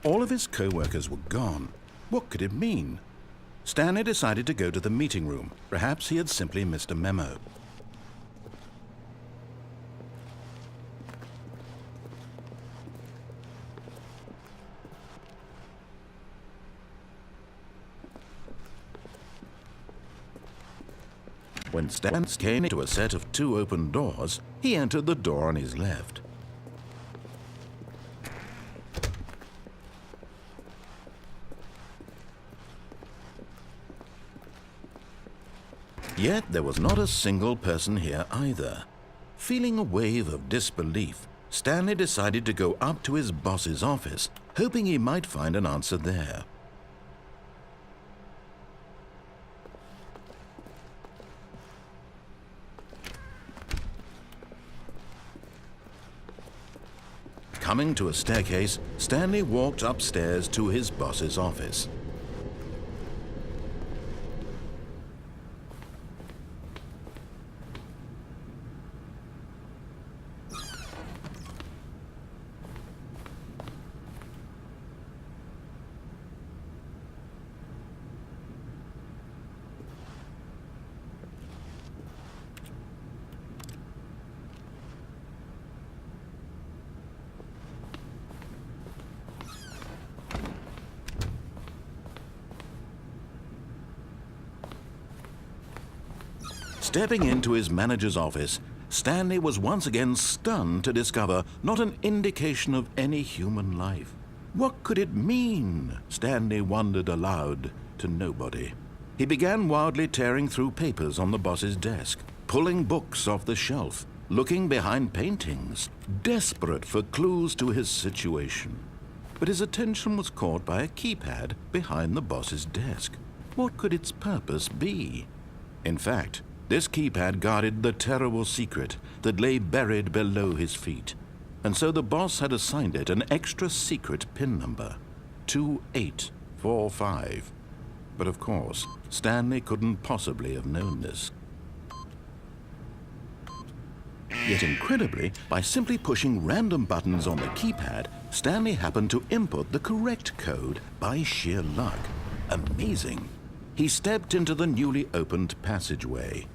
All of his co-workers were gone. What could it mean? Stanley decided to go to the meeting room. Perhaps he had simply missed a memo. When Stan came to a set of 2 open doors, he entered the door on his left. Yet there was not a single person here either. Feeling a wave of disbelief, Stanley decided to go up to his boss's office, hoping he might find an answer there. Coming to a staircase, Stanley walked upstairs to his boss's office. Stepping into his manager's office, Stanley was once again stunned to discover not an indication of any human life. What could it mean? Stanley wondered aloud to nobody. He began wildly tearing through papers on the boss's desk, pulling books off the shelf, looking behind paintings, desperate for clues to his situation. But his attention was caught by a keypad behind the boss's desk. What could its purpose be? In fact, this keypad guarded the terrible secret that lay buried below his feet, and so the boss had assigned it an extra secret PIN number, 2845. But of course, Stanley couldn't possibly have known this. Yet incredibly, by simply pushing random buttons on the keypad, Stanley happened to input the correct code by sheer luck. Amazing. He stepped into the newly opened passageway.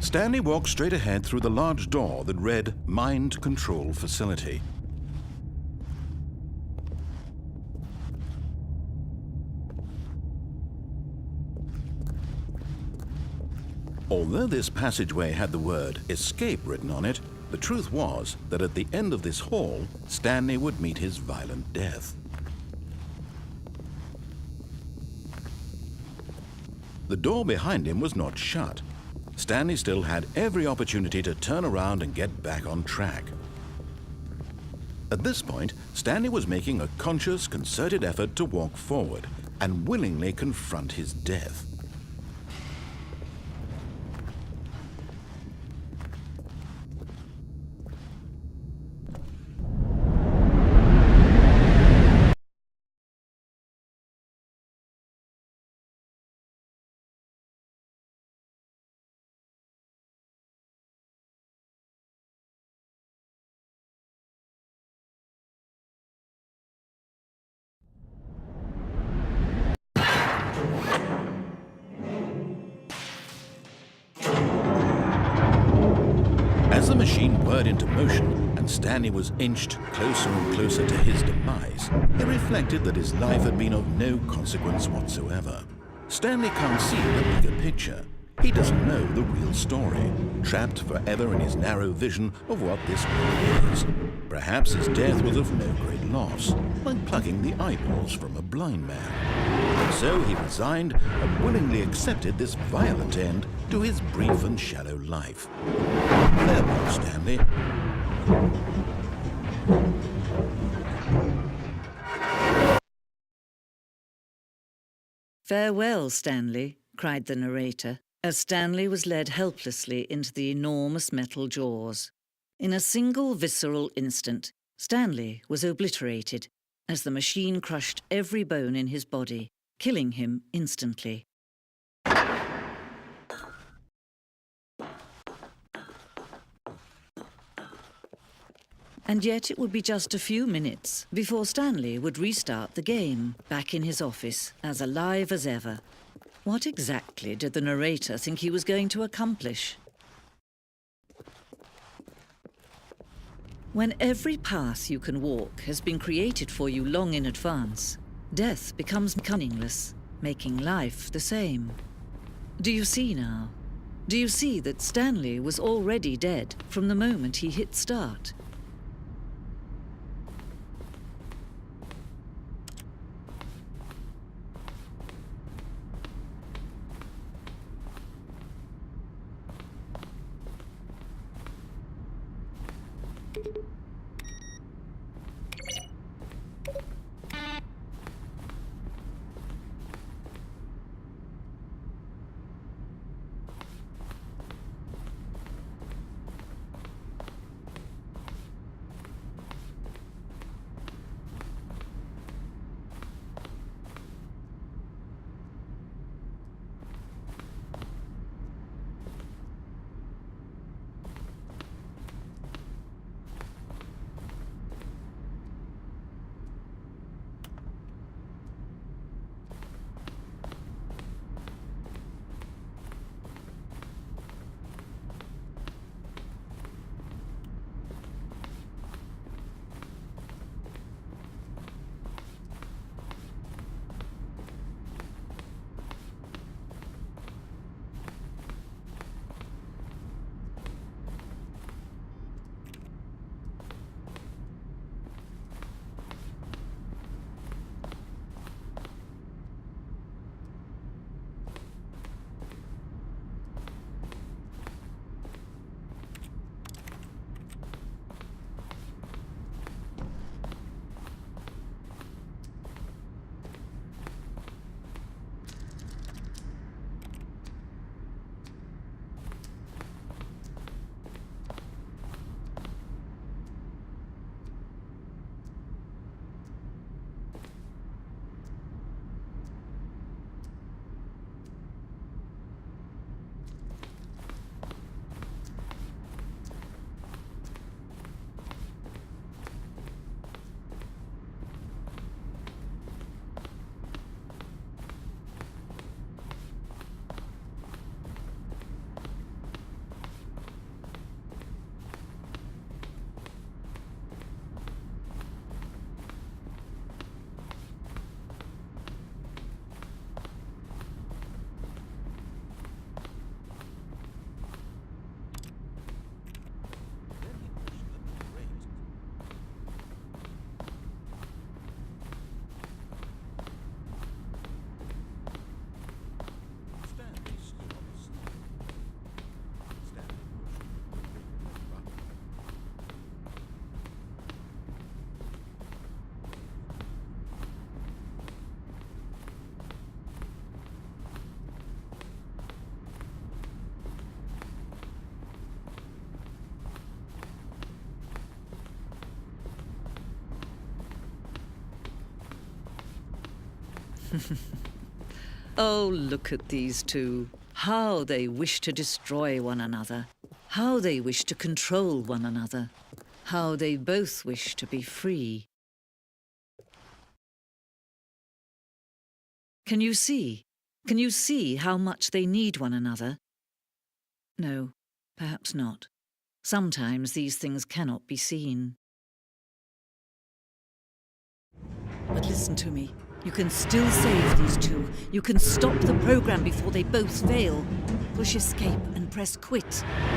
Stanley walked straight ahead through the large door that read Mind Control Facility. Although this passageway had the word Escape written on it, the truth was that at the end of this hall, Stanley would meet his violent death. The door behind him was not shut. Stanley still had every opportunity to turn around and get back on track. At this point, Stanley was making a conscious, concerted effort to walk forward and willingly confront his death. As the machine whirred into motion and Stanley was inched closer and closer to his demise, he reflected that his life had been of no consequence whatsoever. Stanley can't see the bigger picture. He doesn't know the real story, trapped forever in his narrow vision of what this world is. Perhaps his death was of no great loss, like plucking the eyeballs from a blind man. So he resigned and willingly accepted this violent end to his brief and shallow life. Farewell, Stanley. "Farewell, Stanley," cried the narrator, as Stanley was led helplessly into the enormous metal jaws. In a single visceral instant, Stanley was obliterated as the machine crushed every bone in his body, killing him instantly. And yet it would be just a few minutes before Stanley would restart the game, back in his office, as alive as ever. What exactly did the narrator think he was going to accomplish? When every path you can walk has been created for you long in advance, death becomes cunningless, making life the same. Do you see now? Do you see that Stanley was already dead from the moment he hit start? Oh, look at these two. How they wish to destroy one another. How they wish to control one another. How they both wish to be free. Can you see? Can you see how much they need one another? No, perhaps not. Sometimes these things cannot be seen. But listen to me. You can still save these two. You can stop the program before they both fail. Push escape and press quit.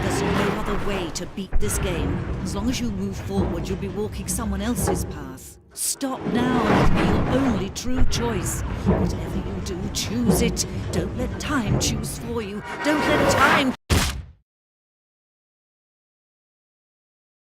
There's no other way to beat this game. As long as you move forward, you'll be walking someone else's path. Stop now and it'll be your only true choice. Whatever you Do choose it. Don't let time choose for you. Don't let